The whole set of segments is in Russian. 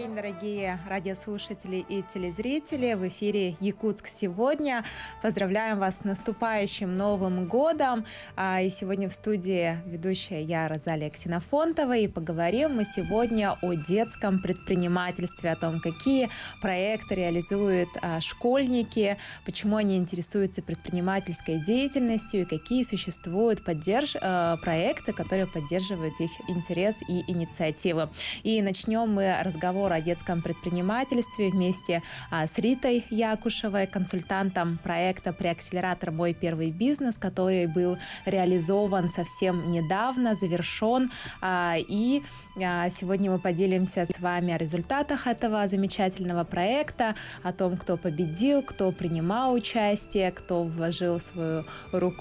день, дорогие радиослушатели и телезрители. В эфире «Якутск сегодня». Поздравляем вас с наступающим Новым годом. И сегодня в студии ведущая я, Розалия Ксенофонтова. И поговорим мы сегодня о детском предпринимательстве, о том, какие проекты реализуют школьники, почему они интересуются предпринимательской деятельностью и какие существуют проекты, которые поддерживают их интерес и инициативы. И начнем мы разговор о детском предпринимательстве вместе с Ритой Якушевой, консультантом проекта «Преакселератор. Мой первый бизнес», который был реализован совсем недавно, завершен. И сегодня мы поделимся с вами о результатах этого замечательного проекта, о том, кто победил, кто принимал участие, кто вложил свою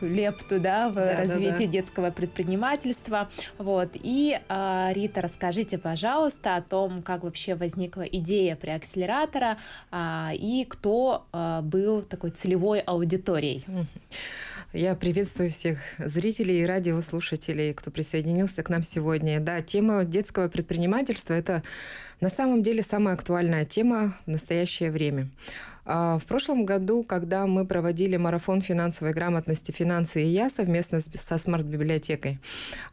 лепту в развитие детского предпринимательства. И, Рита, расскажите, пожалуйста, о том, как вообще возникла идея преакселератора и кто был такой целевой аудиторией. Я приветствую всех зрителей и радиослушателей, кто присоединился к нам сегодня. Да, тема детского предпринимательства – это на самом деле самая актуальная тема в настоящее время. В прошлом году, когда мы проводили марафон финансовой грамотности «Финансы и я» совместно со смарт-библиотекой,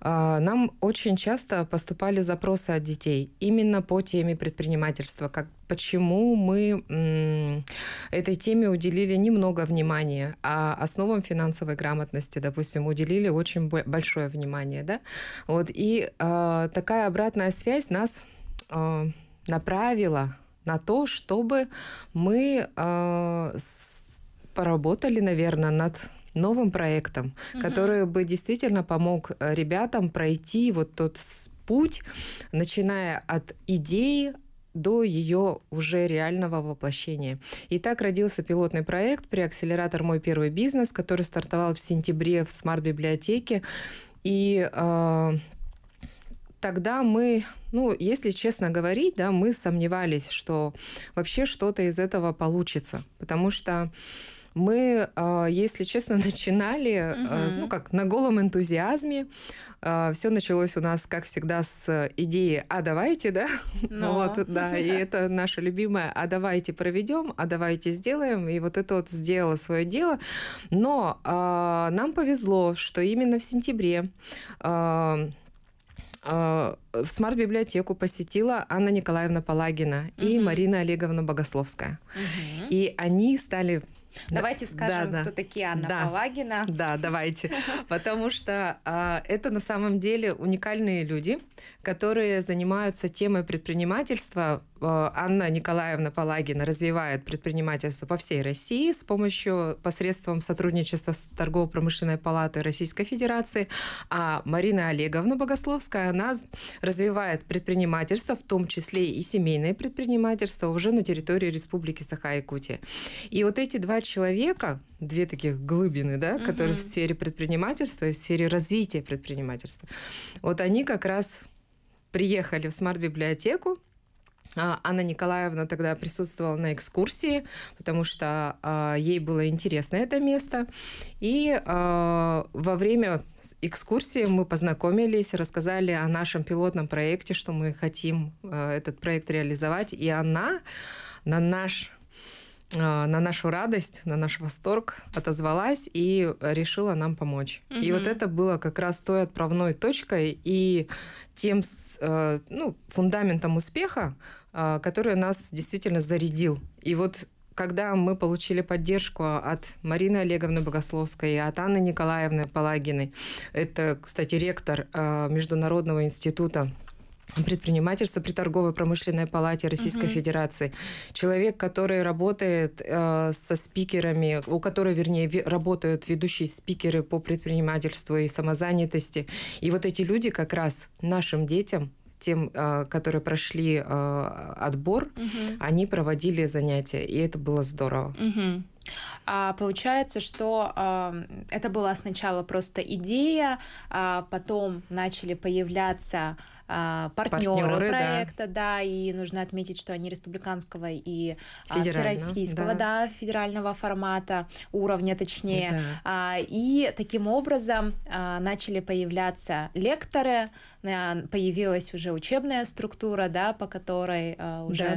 нам очень часто поступали запросы от детей именно по теме предпринимательства. Почему мы этой теме уделили немного внимания, а основам финансовой грамотности, допустим, уделили очень большое внимание. Да? И такая обратная связь нас направила на то, чтобы мы поработали, наверное, над новым проектом, который бы действительно помог ребятам пройти вот тот путь, начиная от идеи до ее уже реального воплощения. И так родился пилотный проект «Преакселератор. Мой первый бизнес», который стартовал в сентябре в смарт-библиотеке. И тогда мы, если честно говорить, мы сомневались, что вообще что-то из этого получится. Потому что мы, если честно, начинали на голом энтузиазме. Все началось у нас, как всегда, с идеи «а давайте», да? И это наша любимая «а давайте проведем», «а давайте сделаем». И это сделало свое дело. Но нам повезло, что именно в сентябре в смарт-библиотеку посетила Анна Николаевна Палагина и Марина Олеговна Богословская. И они стали... Давайте скажем, кто такие Анна Палагина. Да, давайте. Потому что это на самом деле уникальные люди, которые занимаются темой предпринимательства. Анна Николаевна Палагина развивает предпринимательство по всей России посредством сотрудничества с Торгово-промышленной палатой Российской Федерации, а Марина Олеговна Богословская, она развивает предпринимательство, в том числе и семейное предпринимательство, уже на территории Республики Саха-Якутия. И эти два человека, две таких глыбины, которые в сфере предпринимательства и в сфере развития предпринимательства, они как раз приехали в смарт-библиотеку. Анна Николаевна тогда присутствовала на экскурсии, потому что ей было интересно это место. И во время экскурсии мы познакомились, рассказали о нашем пилотном проекте, что мы хотим этот проект реализовать. И она на нашу радость, на наш восторг отозвалась и решила нам помочь. И это было как раз той отправной точкой и тем фундаментом успеха, который нас действительно зарядил. И когда мы получили поддержку от Марины Олеговны Богословской и от Анны Николаевны Палагиной, это, кстати, ректор Международного института предпринимательства при Торгово-промышленной палате Российской Федерации. Человек, который работает со спикерами, у которого, работают ведущие спикеры по предпринимательству и самозанятости. И эти люди как раз нашим детям, тем, которые прошли отбор, они проводили занятия, и это было здорово. Получается, что это была сначала просто идея, а потом начали появляться партнеры проекта, да, и нужно отметить, что они республиканского и всероссийского, да, федерального формата, уровня точнее. Да. И таким образом начали появляться лекторы, появилась уже учебная структура, да, по которой уже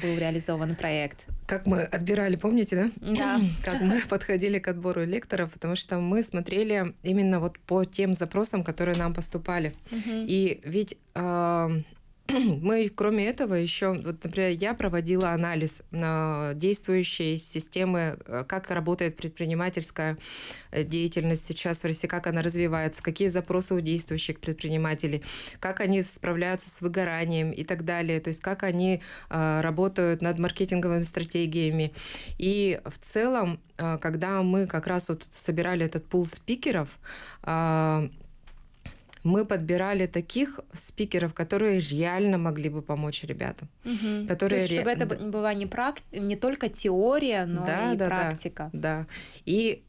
был реализован проект. Как мы отбирали, помните, да? Да. Как мы подходили к отбору лекторов, потому что мы смотрели именно вот по тем запросам, которые нам поступали. И ведь мы, кроме этого, еще, вот, например, я проводила анализ действующей системы, как работает предпринимательская деятельность сейчас в России, как она развивается, какие запросы у действующих предпринимателей, как они справляются с выгоранием и так далее, то есть как они работают над маркетинговыми стратегиями. И в целом, когда мы как раз вот собирали этот пул спикеров, мы подбирали таких спикеров, которые реально могли бы помочь ребятам. Которые то есть, чтобы это была не только теория, но и практика. Да. И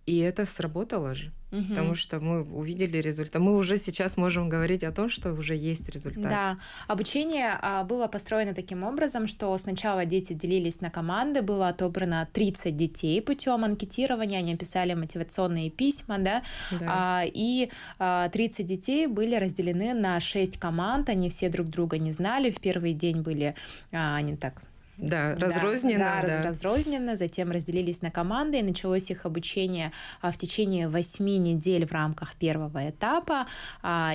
это сработало же. Потому что мы увидели результат. Мы уже сейчас можем говорить о том, что уже есть результат. Да. Обучение было построено таким образом, что сначала дети делились на команды, было отобрано 30 детей путем анкетирования, они писали мотивационные письма, да? И 30 детей были разделены на 6 команд, они все друг друга не знали, в первый день были они так... разрозненно, затем разделились на команды, и началось их обучение в течение 8 недель в рамках первого этапа,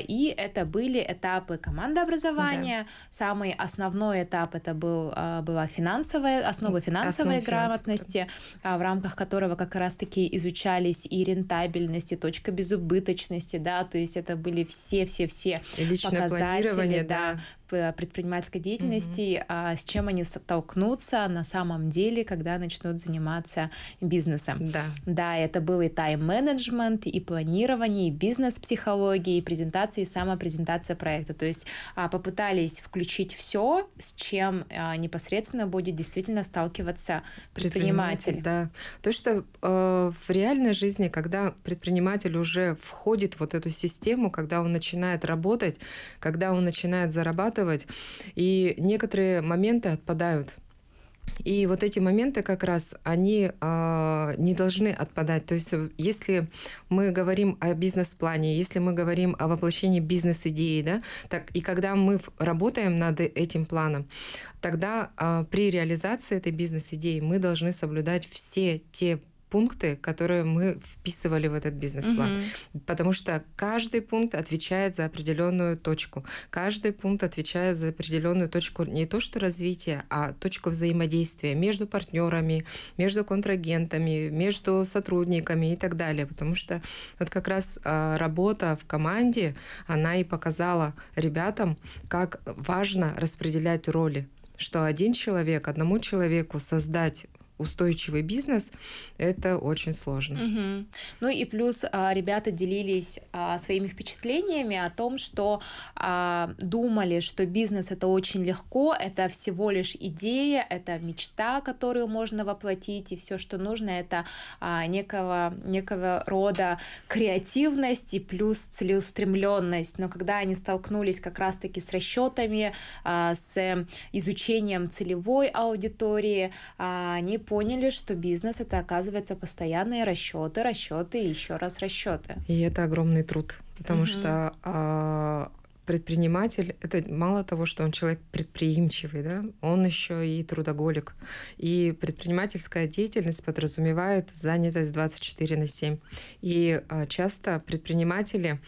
и это были этапы командообразования. Самый основной этап это была основы финансовой грамотности, в рамках которого как раз-таки изучались и рентабельность, и точка безубыточности, да, то есть это были все показатели, предпринимательской деятельности, с чем они столкнутся на самом деле, когда начнут заниматься бизнесом. Да, это был и тайм-менеджмент, и планирование, и бизнес-психология, и презентация, и самопрезентация проекта. То есть попытались включить все, с чем непосредственно будет действительно сталкиваться предприниматель. Да. То, что в реальной жизни, когда предприниматель уже входит в вот эту систему, когда он начинает работать, когда он начинает зарабатывать, и некоторые моменты отпадают. И вот эти моменты как раз, они не должны отпадать. То есть если мы говорим о бизнес-плане, если мы говорим о воплощении бизнес-идеи, да, так, и когда мы работаем над этим планом, тогда при реализации этой бизнес-идеи мы должны соблюдать все те пункты, которые мы вписывали в этот бизнес-план. Потому что каждый пункт отвечает за определенную точку. Каждый пункт отвечает за определенную точку не то что развития, а точку взаимодействия между партнерами, между контрагентами, между сотрудниками и так далее. Потому что вот как раз работа в команде, она и показала ребятам, как важно распределять роли. Что одному человеку создать устойчивый бизнес, это очень сложно. Ну и плюс ребята делились своими впечатлениями о том, что думали, что бизнес это очень легко, это всего лишь идея, это мечта, которую можно воплотить, и все, что нужно, это некого рода креативность и плюс целеустремленность. Но когда они столкнулись как раз-таки с расчетами, с изучением целевой аудитории, они поняли, что бизнес это, оказывается, постоянные расчеты и еще раз расчеты. И это огромный труд, потому что предприниматель — это мало того, что он человек предприимчивый, да, он еще и трудоголик. И предпринимательская деятельность подразумевает занятость 24/7. И часто предприниматели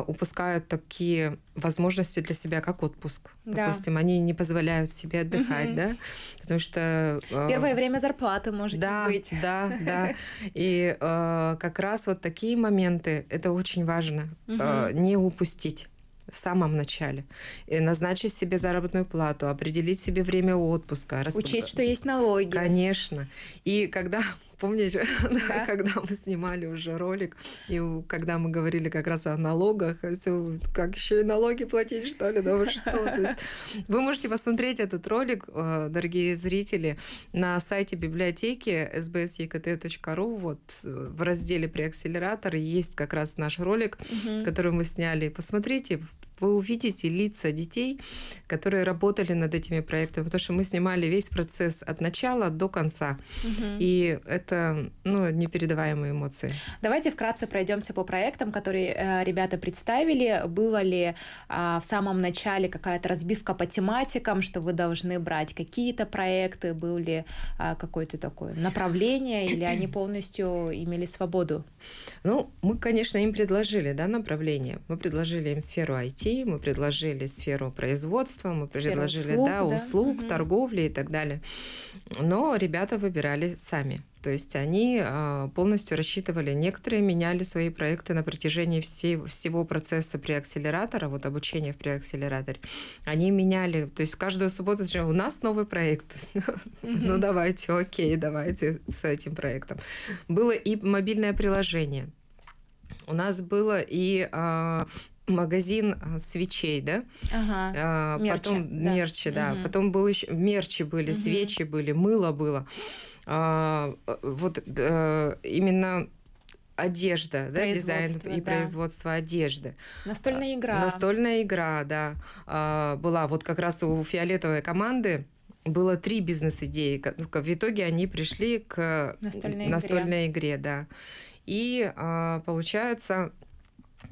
упускают такие возможности для себя, как отпуск. Допустим, они не позволяют себе отдыхать, да, потому что... Первое время зарплаты может быть. Да. И как раз вот такие моменты, это очень важно, не упустить в самом начале. И назначить себе заработную плату, определить себе время отпуска. Учесть, что есть налоги. Конечно. И когда, помните, когда мы снимали уже ролик, и когда мы говорили как раз о налогах, как еще и налоги платить, что ли? Да вы что? То есть вы можете посмотреть этот ролик, дорогие зрители, на сайте библиотеки sbsekt.ru, вот в разделе «Преакселератор» есть как раз наш ролик, который мы сняли. Посмотрите, вы увидите лица детей, которые работали над этими проектами, потому что мы снимали весь процесс от начала до конца. И это непередаваемые эмоции. Давайте вкратце пройдемся по проектам, которые ребята представили. Было ли в самом начале какая-то разбивка по тематикам, что вы должны брать какие-то проекты, был ли какое-то такое направление, или они полностью имели свободу? Мы, конечно, им предложили направление. Мы предложили им сферу IT, мы предложили сферу производства, мы предложили услуг, торговли и так далее. Но ребята выбирали сами. То есть они полностью рассчитывали, некоторые меняли свои проекты на протяжении всего процесса преакселератора, обучения в преакселераторе. Они меняли, то есть каждую субботу у нас новый проект. Давайте, окей, давайте с этим проектом. Было и мобильное приложение. У нас было и магазин свечей, да? Потом мерчи, да. Потом был еще мерчи были, свечи были, мыло было. Именно одежда, дизайн и производство одежды. Настольная игра. Настольная игра, да. Была как раз у фиолетовой команды было 3 бизнес-идеи. В итоге они пришли к настольной игре, да. И получается...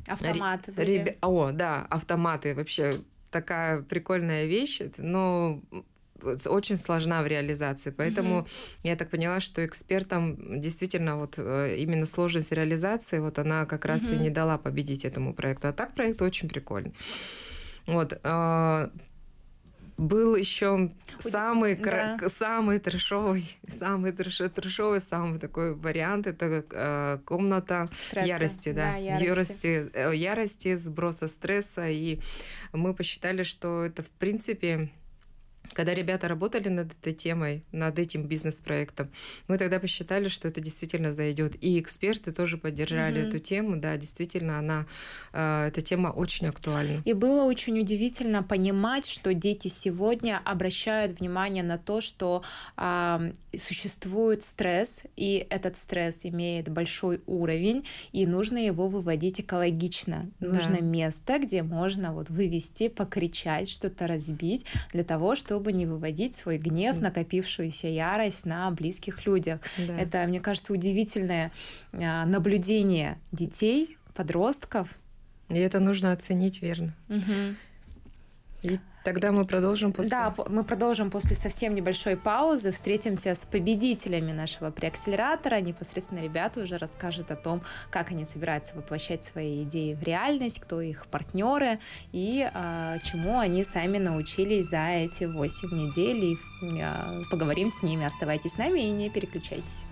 Автоматы были. Автоматы. Вообще такая прикольная вещь, но очень сложна в реализации. Поэтому я так поняла, что экспертам действительно именно сложность реализации, она как раз и не дала победить этому проекту. А так проект очень прикольный. Был еще самый трэшовый, самый такой вариант. Это комната стресса. Ярости, ярости, сброса стресса. И мы посчитали, что это в принципе... Когда ребята работали над этой темой, над этим бизнес-проектом, мы тогда посчитали, что это действительно зайдет. И эксперты тоже поддержали эту тему. Да, действительно, эта тема очень актуальна. И было очень удивительно понимать, что дети сегодня обращают внимание на то, что существует стресс, и этот стресс имеет большой уровень, и нужно его выводить экологично. Да. Нужно место, где можно вывести, покричать, что-то разбить, для того, чтобы не выводить свой гнев, накопившуюся ярость на близких людях. Да. Это, мне кажется, удивительное наблюдение детей, подростков. И это нужно оценить верно. И тогда мы продолжим после... Да, мы продолжим после совсем небольшой паузы. Встретимся с победителями нашего преакселератора. Непосредственно ребята уже расскажут о том, как они собираются воплощать свои идеи в реальность, кто их партнеры и чему они сами научились за эти 8 недель. И поговорим с ними. Оставайтесь с нами и не переключайтесь.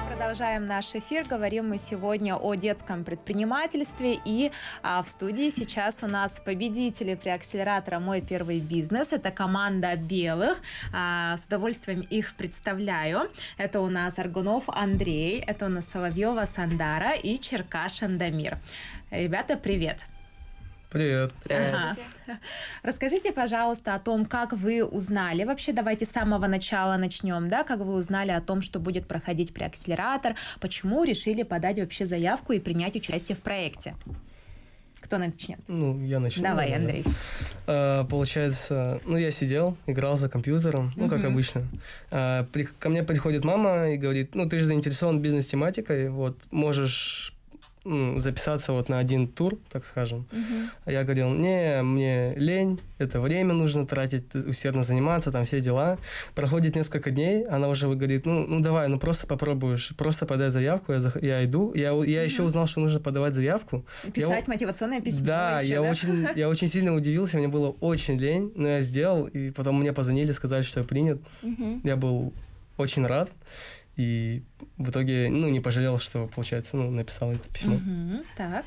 Продолжаем наш эфир. Говорим мы сегодня о детском предпринимательстве. И в студии сейчас у нас победители преакселератора «Мой первый бизнес». Это команда белых. С удовольствием их представляю. Это у нас Аргунов Андрей, это у нас Соловьева Сандара и Черкашин Дамир. Ребята, привет! Привет. Ага. Расскажите, пожалуйста, о том, как вы узнали, вообще давайте с самого начала начнем, да, как вы узнали о том, что будет проходить преакселератор, почему решили подать вообще заявку и принять участие в проекте? Кто начнет? Я начну. Давай, Андрей. Получается, я сидел, играл за компьютером, как обычно. Ко мне приходит мама и говорит, ты же заинтересован бизнес-тематикой, можешь... записаться на один тур, так скажем. Я говорил, мне лень, это время нужно тратить, усердно заниматься, там все дела. Проходит несколько дней, она уже говорит, давай, просто попробуешь, просто подай заявку, я иду. Я еще узнал, что нужно подавать заявку. Писать мотивационное письмо. Да, я очень сильно удивился, мне было очень лень, но я сделал, и потом мне позвонили, сказали, что я принят. Я был очень рад. И в итоге, не пожалел, что, получается, написал это письмо. Так.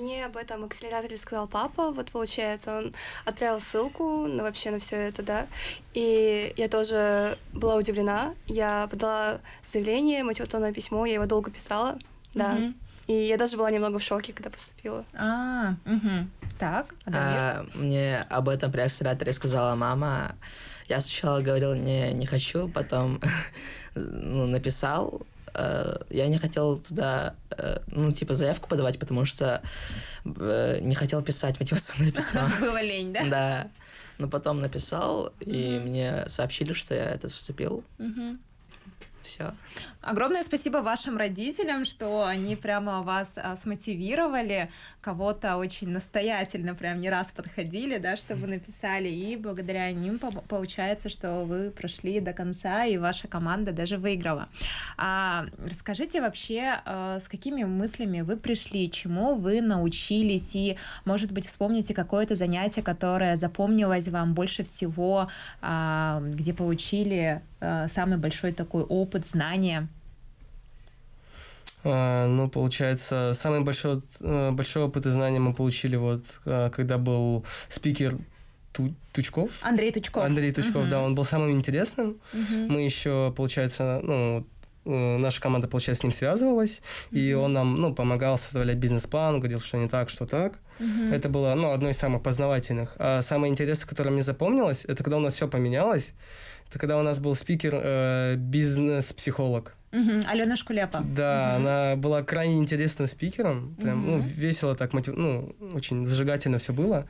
Мне об этом акселераторе сказал папа. Получается, он отправил ссылку на все это, да. И я тоже была удивлена. Я подала заявление, мотивационное письмо, я его долго писала, да. И я даже была немного в шоке, когда поступила. Так. Мне об этом преакселераторе сказала мама. Я сначала говорил, не хочу, потом написал. Я не хотел туда, заявку подавать, потому что не хотел писать мотивационное письмо. Было лень, да? Да. Но потом написал, и мне сообщили, что я это вступил. Все. Огромное спасибо вашим родителям, что они прямо вас смотивировали, кого-то очень настоятельно прям не раз подходили, да, чтобы написали, и благодаря ним получается, что вы прошли до конца, и ваша команда даже выиграла. Расскажите вообще, с какими мыслями вы пришли, чему вы научились, и, может быть, вспомните какое-то занятие, которое запомнилось вам больше всего, где получили самый большой такой опыт, знания? Получается, самый большой опыт и знания мы получили когда был спикер Тучков. Андрей Тучков. Андрей Тучков, да, он был самым интересным. Мы еще, получается, наша команда, получается, с ним связывалась, и он нам, помогал составлять бизнес-план, говорил, что не так, что так. Это было, одно из самых познавательных. А самое интересное, которое мне запомнилось, это когда у нас все поменялось. Это когда у нас был спикер, бизнес-психолог. Алена Шкулепа. Да, она была крайне интересным спикером. Прям, весело так, очень зажигательно все было.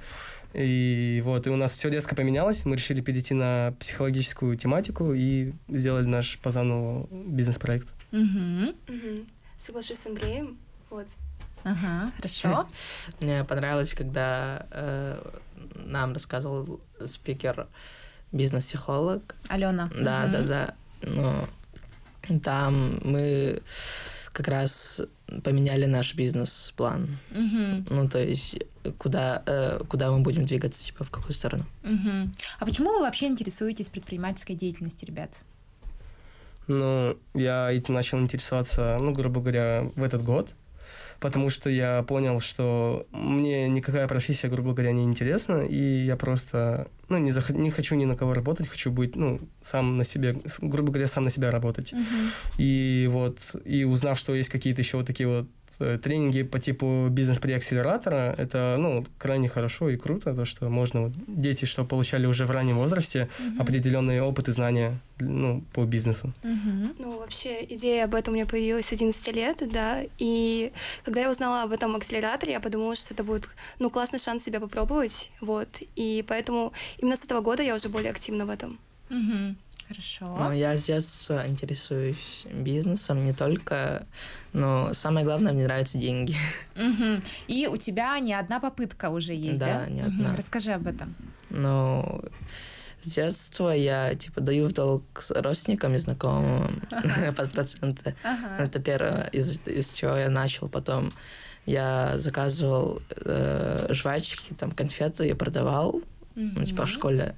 И у нас все резко поменялось. Мы решили перейти на психологическую тематику и сделали наш по заново бизнес-проект. Соглашусь с Андреем. Ага, хорошо. Мне понравилось, когда нам рассказывал спикер бизнес-психолог. Алена. Да. Там мы как раз поменяли наш бизнес-план. То есть, куда мы будем двигаться, в какую сторону. А почему вы вообще интересуетесь предпринимательской деятельностью, ребят? Я этим начал интересоваться, грубо говоря, в этот год. Потому что я понял, что мне никакая профессия, грубо говоря, не интересна, и я просто, не хочу ни на кого работать, хочу быть, сам на себе, грубо говоря, сам на себя работать. И узнав, что есть какие-то еще такие тренинги по типу бизнес-преакселератора, это, крайне хорошо и круто, то, что можно, дети, что получали уже в раннем возрасте определенные опыты, знания, по бизнесу. Вообще, идея об этом у меня появилась с 11 лет, да, и когда я узнала об этом акселераторе, я подумала, что это будет, классный шанс себя попробовать, и поэтому именно с этого года я уже более активна в этом. Хорошо. Я с детства интересуюсь бизнесом не только, но самое главное, мне нравятся деньги. И у тебя не одна попытка уже есть, да? Да, не одна. Расскажи об этом. С детства я, даю в долг с родственникам и знакомым под проценты. Это первое, из чего я начал. Потом я заказывал жвачки, конфеты, я продавал, в школе.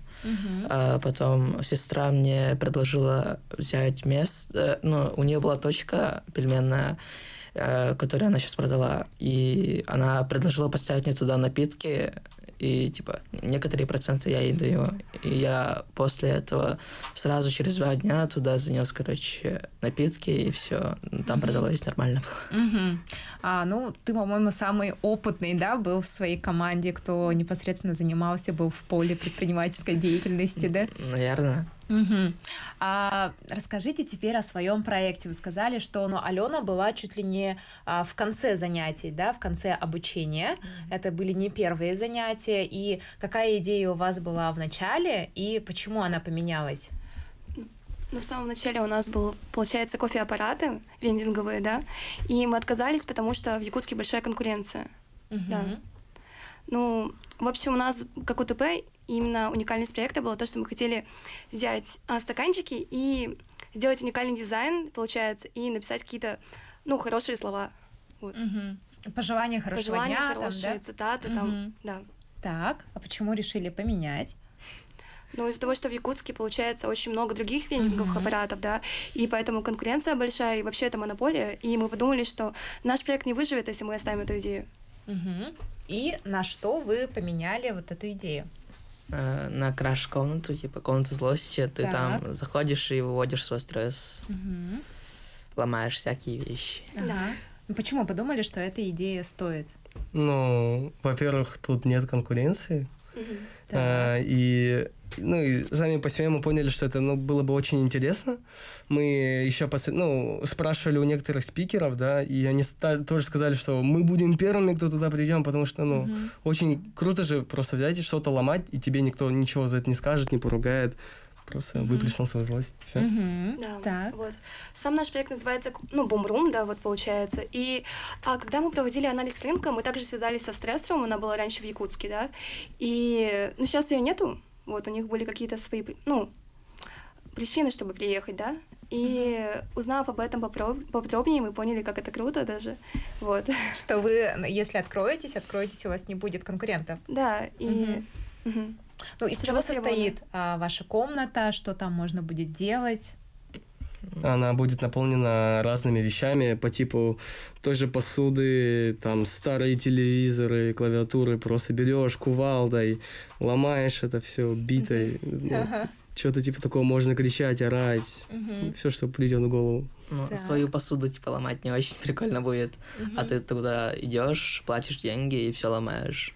А потом сестра мне предложила взять место. У нее была точка пельменная, которую она сейчас продала. И она предложила поставить мне туда напитки. И, некоторые проценты я ей даю. И я после этого сразу через 2 дня туда занес, напитки, и все. Там продалось нормально было. Ты, по-моему, самый опытный, да, был в своей команде, кто непосредственно занимался, был в поле предпринимательской деятельности, да? Наверное. Расскажите теперь о своем проекте. Вы сказали, что Алена была чуть ли не в конце занятий, да, в конце обучения. Это были не первые занятия. И какая идея у вас была в начале, и почему она поменялась? В самом начале у нас был, получается, кофе-аппараты вендинговые, да, и мы отказались, потому что в Якутске большая конкуренция. Да. В общем, у нас, как УТП, именно уникальность проекта была то, что мы хотели взять стаканчики и сделать уникальный дизайн, получается, и написать какие-то, хорошие слова. Пожелания хорошего дня, хорошие цитаты, да. Так, а почему решили поменять? Из-за того, что в Якутске, получается, очень много других вендинговых аппаратов, да, и поэтому конкуренция большая, и вообще это монополия, и мы подумали, что наш проект не выживет, если мы оставим эту идею. И на что вы поменяли эту идею? На краш-комнату, комнату злости. Ты там заходишь и выводишь свой стресс, ломаешь всякие вещи. Да. Почему подумали, что эта идея стоит? Во-первых, тут нет конкуренции. И сами по себе мы поняли, что это было бы очень интересно. Мы еще спрашивали у некоторых спикеров, да, и они тоже сказали, что мы будем первыми, кто туда придем, потому что, очень круто же просто взять и что-то ломать, и тебе никто ничего за это не скажет, не поругает. Просто выплеснул свою злость. Все. Да, так. вот. Сам наш проект называется, Boom-Room, да, вот получается. И когда мы проводили анализ рынка, мы также связались со Stress.rum, она была раньше в Якутске, да, и, сейчас ее нету, вот, у них были какие-то свои, причины, чтобы приехать, да, и узнав об этом поподробнее, мы поняли, как это круто даже, вот. Что вы, если откроетесь, у вас не будет конкурентов. Да, и... из чего состоит ваша комната, что там можно будет делать? Она будет наполнена разными вещами по типу той же посуды, там старые телевизоры, клавиатуры, просто берешь кувалдой, ломаешь это все битой. Что-то типа такого, можно кричать, орать, все, что придет в голову. Свою посуду типа ломать не очень прикольно будет, а ты туда идешь, платишь деньги и все ломаешь.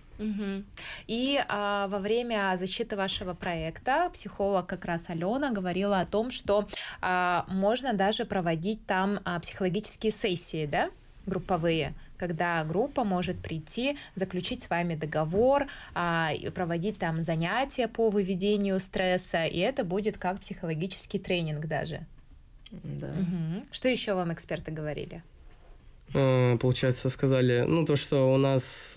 И во время защиты вашего проекта психолог как раз Алена говорила о том, что можно даже проводить там психологические сессии, да, групповые, когда группа может прийти, заключить с вами договор, проводить там занятия по выведению стресса, и это будет как психологический тренинг даже. Да. Что еще вам эксперты говорили? Получается, сказали, то, что у нас...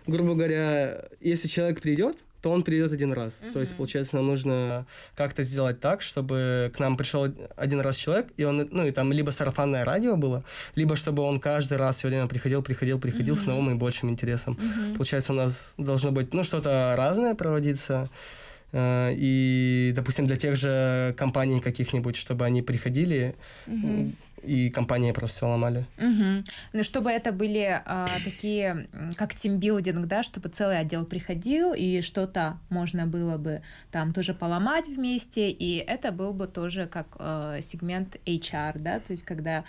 грубо говоря, если человек придет, то он придет один раз. То есть, получается, нам нужно как-то сделать так, чтобы к нам пришел один раз человек, и он, и там либо сарафанное радио было, либо чтобы он каждый раз все время приходил с новым и большим интересом. Получается, у нас должно быть, что-то разное проводиться. И, допустим, для тех же компаний каких-нибудь, чтобы они приходили, и компании просто ломали. Чтобы это были такие, как тимбилдинг, да, чтобы целый отдел приходил, и что-то можно было бы там тоже поломать вместе, и это был бы тоже как сегмент HR, да, то есть когда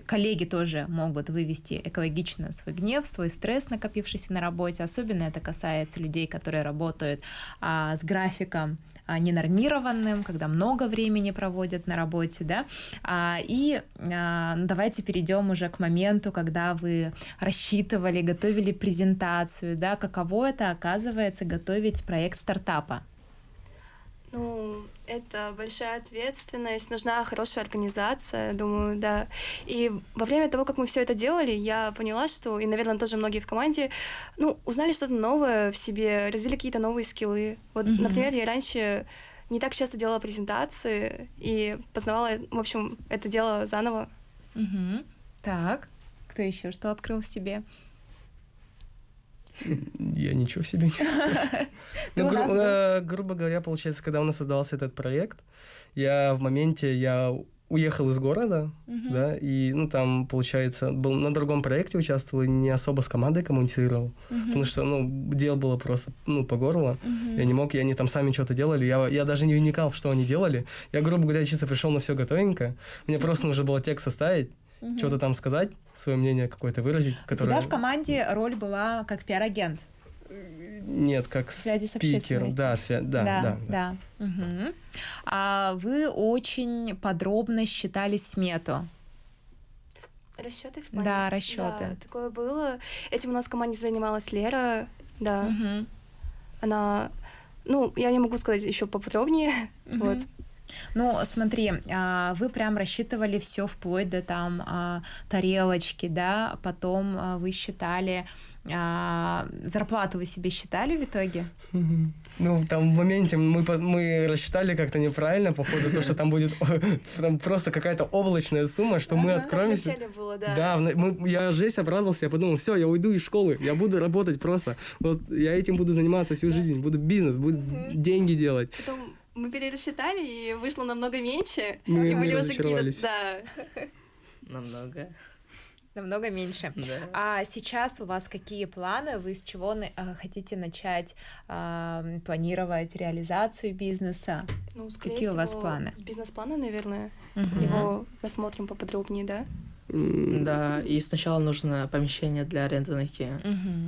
коллеги тоже могут вывести экологично свой гнев, свой стресс, накопившийся на работе, особенно это касается людей, которые работают с графиком ненормированным, когда много времени проводят на работе, да, и давайте перейдем уже к моменту, когда вы рассчитывали, готовили презентацию, да, каково это, оказывается, готовить проект стартапа? Это большая ответственность, нужна хорошая организация, думаю, да. И во время того, как мы все это делали, я поняла, что, и, наверное, тоже многие в команде, узнали что-то новое в себе, развили какие-то новые скиллы. Вот, например, я раньше не так часто делала презентации и познавала, в общем, это дело заново. Так, кто еще что открыл в себе? Я ничего в себе не... грубо говоря, получается, когда у нас создавался этот проект, я уехал из города, да, и, там, получается, был на другом проекте участвовал и не особо с командой коммуницировал, потому что, дел было просто, по горло, я не мог, и они там сами что-то делали, я даже не вникал, что они делали, я, грубо говоря, чисто пришел на все готовенько, мне просто нужно было текст составить, что-то там сказать, свое мнение какое-то выразить. У тебя в команде роль была как пиар-агент? Нет, как спикер. Да. Вы очень подробно считали смету. Расчеты в плане? Да, расчеты. Да, такое было. Этим у нас в команде занималась Лера, да. Она... я не могу сказать еще поподробнее, вот. Смотри, вы прям рассчитывали все вплоть до там тарелочки, да, потом вы считали, зарплату вы себе считали в итоге? Там в моменте мы рассчитали как-то неправильно, походу, то, что там будет там просто какая-то облачная сумма, что мы откроемся. Вначале было, да. Да, я жесть обрадовался, я подумал, все, я уйду из школы, я буду работать просто. Вот я этим буду заниматься всю жизнь, буду бизнес, буду деньги делать. Потом мы пересчитали, и вышло намного меньше. Мы и были уже разочаровались. Намного меньше. Да. А сейчас у вас какие планы? Вы с чего хотите начать планировать реализацию бизнеса? Скорее какие всего, у вас планы? С бизнес-плана, наверное. Его рассмотрим поподробнее, да? Да, и сначала нужно помещение для аренды найти.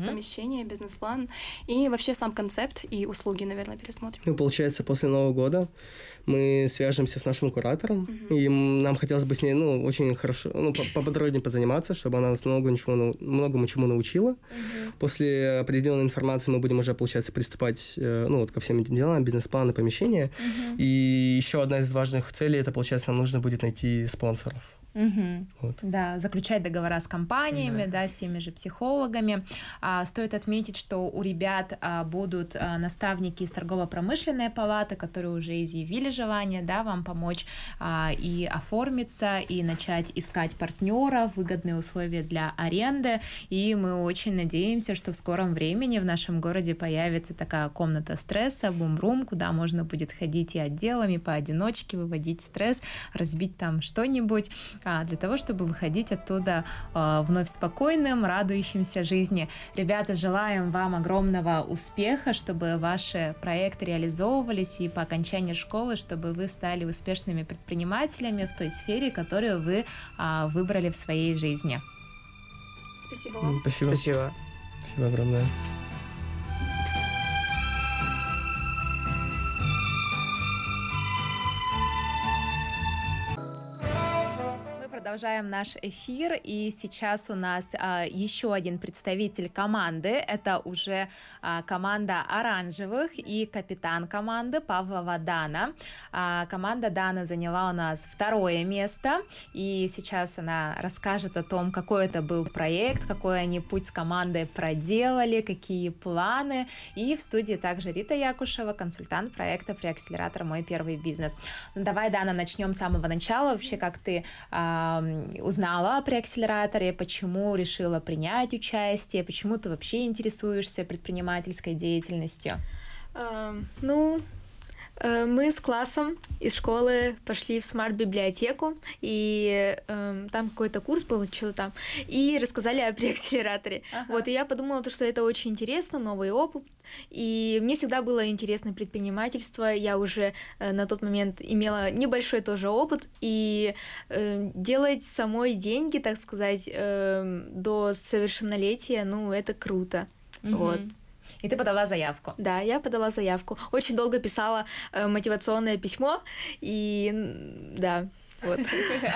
Помещение, бизнес-план и вообще сам концепт и услуги, наверное, пересмотрим. Ну, получается, после Нового года мы свяжемся с нашим куратором, и нам хотелось бы с ней, очень хорошо, поподробнее позаниматься, чтобы она нас многому чему научила. После определенной информации мы будем уже, получается, приступать, ко всем этим делам, бизнес-планы, помещения. И еще одна из важных целей, это, получается, нам нужно будет найти спонсоров. Вот. Да, заключать договора с компаниями, да, с теми же психологами. Стоит отметить, что у ребят будут наставники из торгово-промышленной палаты, которые уже изъявили желание, да, вам помочь и оформиться, и начать искать партнеров, выгодные условия для аренды. И мы очень надеемся, что в скором времени в нашем городе появится такая комната стресса, бум-рум, куда можно будет ходить и отделами, поодиночке, выводить стресс, разбить там что-нибудь, для того, чтобы выходить оттуда вновь спокойным, радующимся жизни. Ребята, желаем вам огромного успеха, чтобы ваши проекты реализовывались, и по окончании школы, чтобы вы стали успешными предпринимателями в той сфере, которую вы выбрали в своей жизни. Спасибо вам. Спасибо. Спасибо. Спасибо огромное. Продолжаем наш эфир, и сейчас у нас еще один представитель команды. Это уже команда оранжевых и капитан команды Павлова Дана. Команда Дана заняла у нас 2-е место, и сейчас она расскажет о том, какой это был проект, какой они путь с командой проделали, какие планы. И в студии также Рита Якушева, консультант проекта «Преакселератор. Мой первый бизнес». Давай, Дана, начнем с самого начала. Вообще, как ты узнала о преакселераторе, почему решила принять участие, почему ты вообще интересуешься предпринимательской деятельностью? Мы с классом из школы пошли в смарт-библиотеку, и там какой-то курс был, что-то там, и рассказали о преакселераторе. Вот, и я подумала, что это очень интересно, новый опыт, и мне всегда было интересно предпринимательство, я уже на тот момент имела небольшой тоже опыт, и делать самой деньги, так сказать, до совершеннолетия, это круто, вот. И ты подала заявку? Да, я подала заявку. Очень долго писала мотивационное письмо, и да, вот.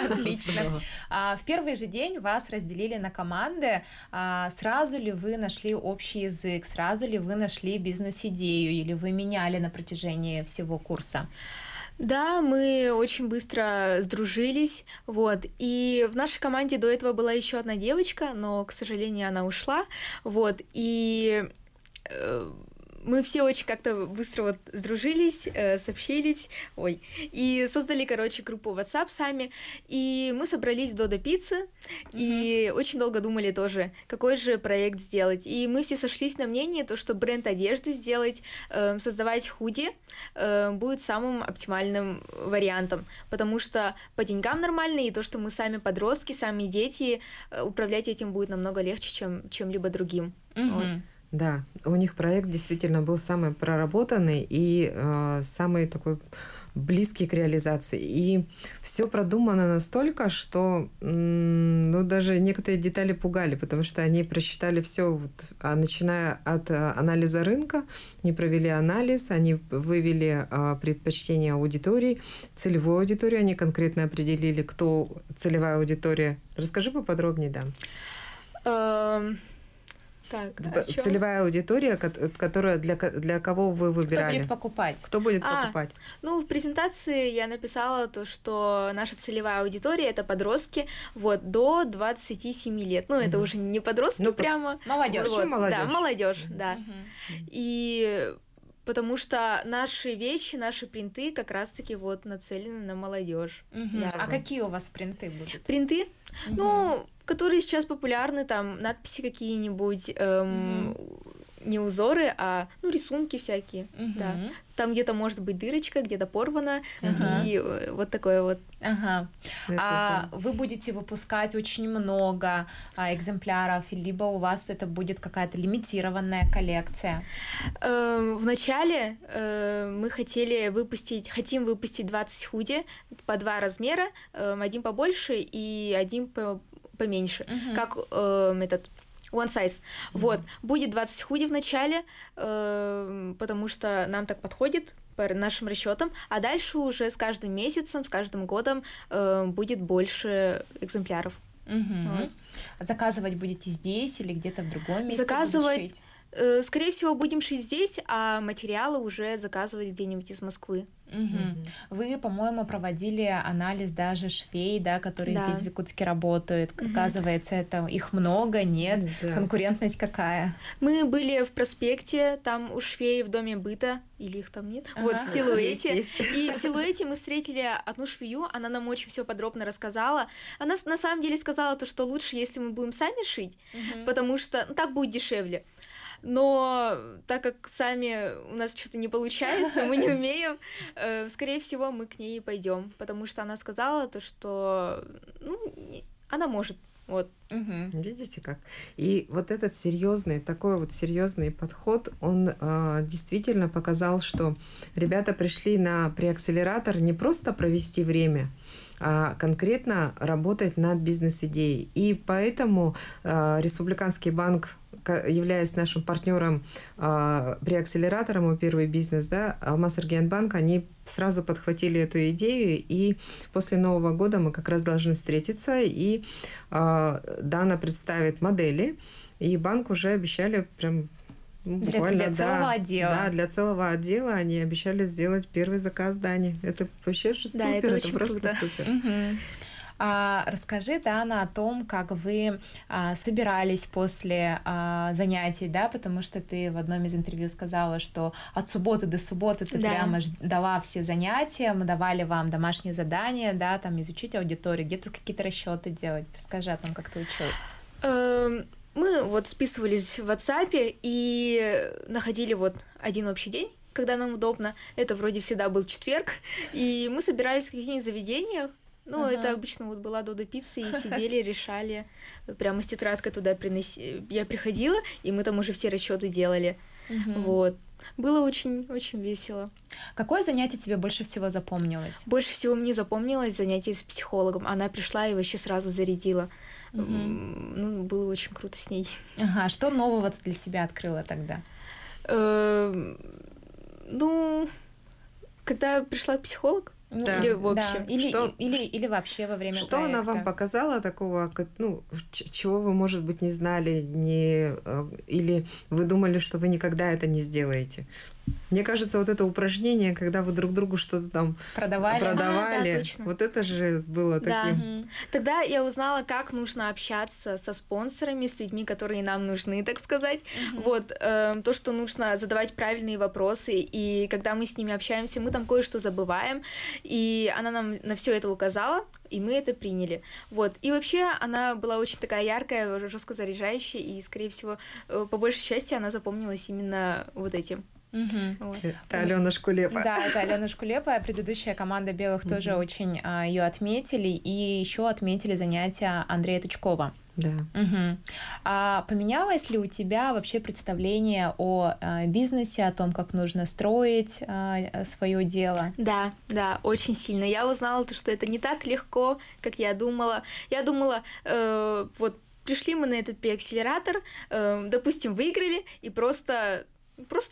Отлично. В первый же день вас разделили на команды. Сразу ли вы нашли общий язык? Сразу ли вы нашли бизнес-идею? Или вы меняли на протяжении всего курса? Да, мы очень быстро сдружились, вот, и в нашей команде до этого была еще одна девочка, но, к сожалению, она ушла, вот, и мы все очень как-то быстро вот сдружились, сообщились, и создали, группу WhatsApp сами, и мы собрались в Додо Пиццы, и очень долго думали тоже, какой же проект сделать, и мы все сошлись на мнении, то, что бренд одежды сделать, создавать худи будет самым оптимальным вариантом, потому что по деньгам нормально, и то, что мы сами подростки, сами дети, управлять этим будет намного легче, чем чем-либо другим. Вот. Да, у них проект действительно был самый проработанный и самый такой близкий к реализации. И все продумано настолько, что даже некоторые детали пугали, потому что они просчитали все, начиная от анализа рынка, они провели анализ, они вывели предпочтения аудитории, целевую аудиторию, они конкретно определили, кто целевая аудитория. Расскажи поподробнее, да. Так, целевая аудитория, которая для кого вы выбирали? Кто будет покупать? Кто будет покупать? В презентации я написала то, что наша целевая аудитория — это подростки до 27 лет. Это уже не подростки прямо. Молодежь. Да, молодежь, да. И потому что наши вещи, наши принты как раз-таки нацелены на молодежь. Да. А какие у вас принты будут? Принты? Которые сейчас популярны, там надписи какие-нибудь, не узоры, а рисунки всякие. Да. Там где-то может быть дырочка, где-то порвана, и вот такое вот. Вы будете выпускать очень много экземпляров, либо у вас это будет какая-то лимитированная коллекция? Вначале мы хотим выпустить 20 худи по 2 размера, один побольше и один поменьше, как этот one size. Вот, будет 20 худи в начале, потому что нам так подходит по нашим расчетам, а дальше уже с каждым месяцем, с каждым годом будет больше экземпляров. Вот. Заказывать будете здесь или где-то в другом месте? Заказывать, скорее всего, будем шить здесь, а материалы уже заказывать где-нибудь из Москвы. Вы, по-моему, проводили анализ даже швей, да, которые здесь в Якутске работают. Оказывается, это их много, нет? Конкурентность какая? Мы были в проспекте, там у швей в доме быта, или их там нет? Вот, в Силуэте. И в Силуэте мы встретили одну швею, она нам очень все подробно рассказала. Она на самом деле сказала то, что лучше, если мы будем сами шить, потому что так будет дешевле. Но так как сами у нас что-то не получается, мы не умеем, скорее всего, мы к ней пойдем, потому что она сказала то, что она может. Вот. Видите как? И вот этот такой вот серьезный подход, он действительно показал, что ребята пришли на преакселератор не просто провести время, а конкретно работать над бизнес-идеей. И поэтому Республиканский банк, являясь нашим партнером преакселератором, первый бизнес, да, Алмаз-Аргиянбанк, они сразу подхватили эту идею, и после Нового года мы как раз должны встретиться, и Дана представит модели, и банк уже обещали прям буквально для целого отдела. Да, для целого отдела они обещали сделать первый заказ Дани. Это вообще же супер, это просто круто. Супер. Расскажи, Дана, о том, как вы собирались после занятий, да, потому что ты в одном из интервью сказала, что от субботы до субботы ты прямо дала все занятия, мы давали вам домашние задания, да, там изучить аудиторию, где-то какие-то расчеты делать. Расскажи о том, как ты училась. Мы вот списывались в WhatsApp и находили вот один общий день, когда нам удобно. Это вроде всегда был четверг, и мы собирались в каких-нибудь заведениях. Ну, это обычно вот была Додо пицца, и сидели, решали. Прямо с тетрадкой туда я приходила, и мы там уже все расчеты делали. Вот. Было очень-очень весело. Какое занятие тебе больше всего запомнилось? Больше всего мне запомнилось занятие с психологом. Она пришла и вообще сразу зарядила. Ну, было очень круто с ней. Что нового ты для себя открыла тогда? Ну, когда пришла психолог, или в общем? Да. Или вообще во время Что проекта? она вам показала такого, чего вы, может быть, не знали, или вы думали, что вы никогда это не сделаете? Мне кажется, вот это упражнение, когда вы друг другу что-то там продавали, да, точно. Вот это же было таким... Тогда я узнала, как нужно общаться со спонсорами, с людьми, которые нам нужны, так сказать. Вот, то, что нужно задавать правильные вопросы, и когда мы с ними общаемся, мы там кое-что забываем, и она нам на все это указала, и мы это приняли. Вот, и вообще она была очень такая яркая, жестко заряжающая, и, скорее всего, по большей части она запомнилась именно вот этим. Вот. Это Алена Шкулепа. Да, это Алена Шкулепа. Предыдущая команда белых тоже очень ее отметили. И еще отметили занятия Андрея Тучкова. Да. А поменялось ли у тебя вообще представление о бизнесе, о том, как нужно строить свое дело? Да, очень сильно. Я узнала, что это не так легко, как я думала. Я думала, вот пришли мы на этот преакселератор, допустим, выиграли, и просто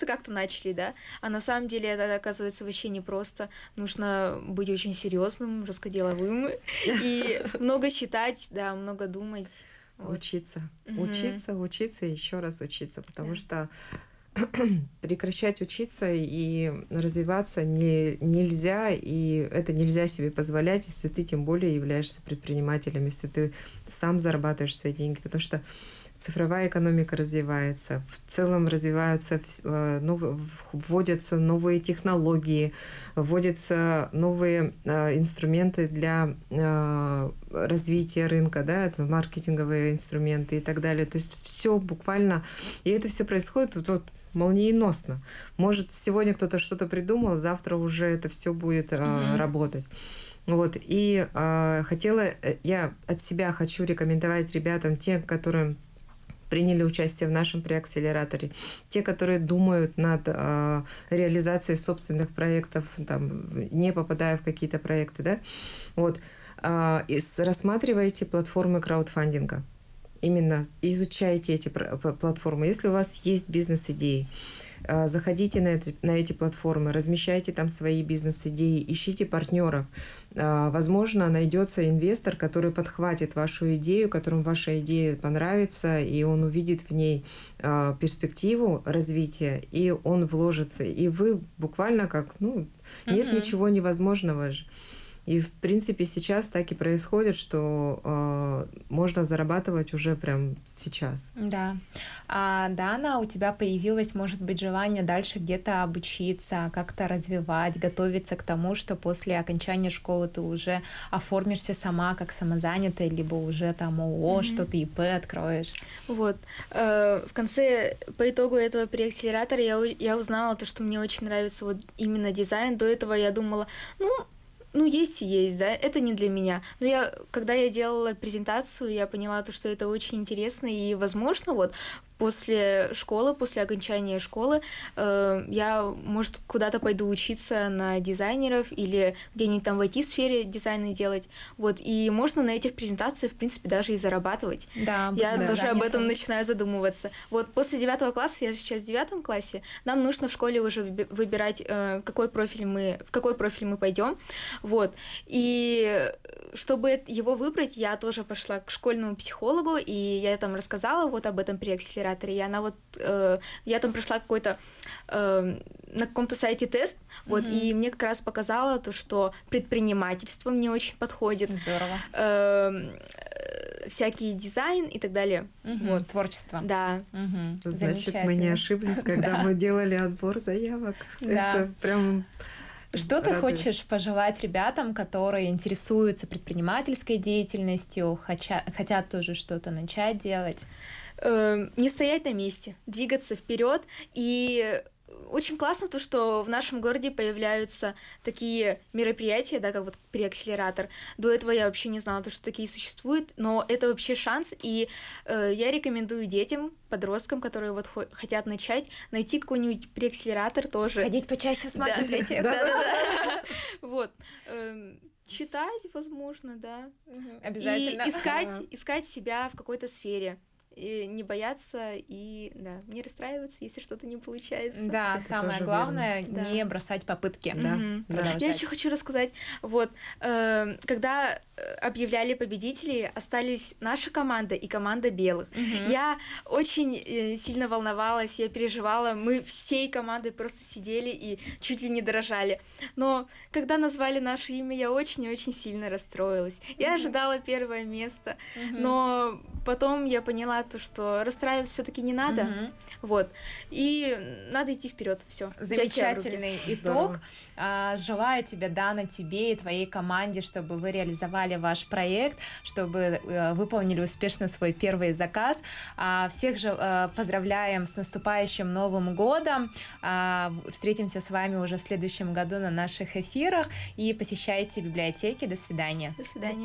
как-то начали, да, а на самом деле это, оказывается, вообще непросто. Нужно быть очень серьезным, жесткоделовым и много читать, да, много думать. Вот. Учиться и еще раз учиться, потому что прекращать учиться и развиваться нельзя, и это нельзя себе позволять, если ты тем более являешься предпринимателем, если ты сам зарабатываешь свои деньги, потому что цифровая экономика развивается, в целом развиваются, вводятся новые технологии, вводятся новые инструменты для развития рынка, да, это маркетинговые инструменты и так далее. То есть все буквально, и это все происходит вот молниеносно. Может, сегодня кто-то что-то придумал, завтра уже это все будет работать. Вот, и я от себя хочу рекомендовать ребятам, те, которые приняли участие в нашем преакселераторе, те, которые думают над реализацией собственных проектов, там, не попадая в какие-то проекты, да, вот, Рассматривайте платформы краудфандинга. Именно изучайте эти платформы. Если у вас есть бизнес-идеи, заходите на эти платформы, размещайте там свои бизнес-идеи, ищите партнеров. Возможно, найдется инвестор, который подхватит вашу идею, которому ваша идея понравится, и он увидит в ней перспективу развития, и он вложится. И вы буквально нет ничего невозможного же. И, в принципе, сейчас так и происходит, что можно зарабатывать уже прям сейчас. Да. Дана, у тебя появилось, может быть, желание дальше где-то обучиться, как-то развивать, готовиться к тому, что после окончания школы ты уже оформишься сама как самозанятая, либо уже там ООО, что-то ИП откроешь. Вот. В конце, по итогу этого преакселератора я узнала то, что мне очень нравится вот именно дизайн. До этого я думала, есть и есть, да, это не для меня. Но когда я делала презентацию, я поняла то, что это очень интересно, и, возможно, вот после школы, после окончания школы, я, может, куда-то пойду учиться на дизайнеров или где-нибудь там в IT-сфере дизайны делать. Вот, и можно на этих презентациях, в принце, даже и зарабатывать. Да, я тоже об этом начинаю задумываться. Вот после 9 класса, я сейчас в 9 классе, нам нужно в школе уже выбирать, в какой профиль мы пойдем. Вот. И чтобы его выбрать, я тоже пошла к школьному психологу, и я там рассказала вот об этом преакселераторе, и она вот, я там прошла какой-то на каком-то сайте тест, вот, и мне как раз показала то, что предпринимательство мне очень подходит. Здорово. Всякий дизайн и так далее. Вот. Творчество. Да. Значит, мы не ошиблись, когда мы делали отбор заявок. Это прям... Что ты хочешь пожелать ребятам, которые интересуются предпринимательской деятельностью, хотят тоже что-то начать делать? Не стоять на месте, двигаться вперед. И очень классно то, что в нашем городе появляются такие мероприятия, да, как вот преакселератор. До этого я вообще не знала, что такие существуют, но это вообще шанс, и я рекомендую детям, подросткам, которые вот хотят начать, найти какой-нибудь преакселератор тоже. Ходить почаще в библиотеку. Да. Вот. Читать, возможно, да. Обязательно. И искать себя в какой-то сфере. И не бояться и не расстраиваться, если что-то не получается. Да, это самое главное не бросать попытки. Я еще хочу рассказать, вот, когда объявляли победителей, остались наша команда и команда белых. Я очень сильно волновалась, я переживала, мы всей командой просто сидели и чуть ли не дрожали. Но когда назвали наше имя, я очень-очень сильно расстроилась. Я ожидала 1 место, но потом я поняла то, что расстраиваться все-таки не надо, вот, и надо идти вперед, все. Замечательный итог. Желаю тебе, Дана, тебе и твоей команде, чтобы вы реализовали ваш проект, чтобы выполнили успешно свой первый заказ. Всех же поздравляем с наступающим Новым годом. Встретимся с вами уже в следующем году на наших эфирах и посещайте библиотеки. До свидания. До свидания.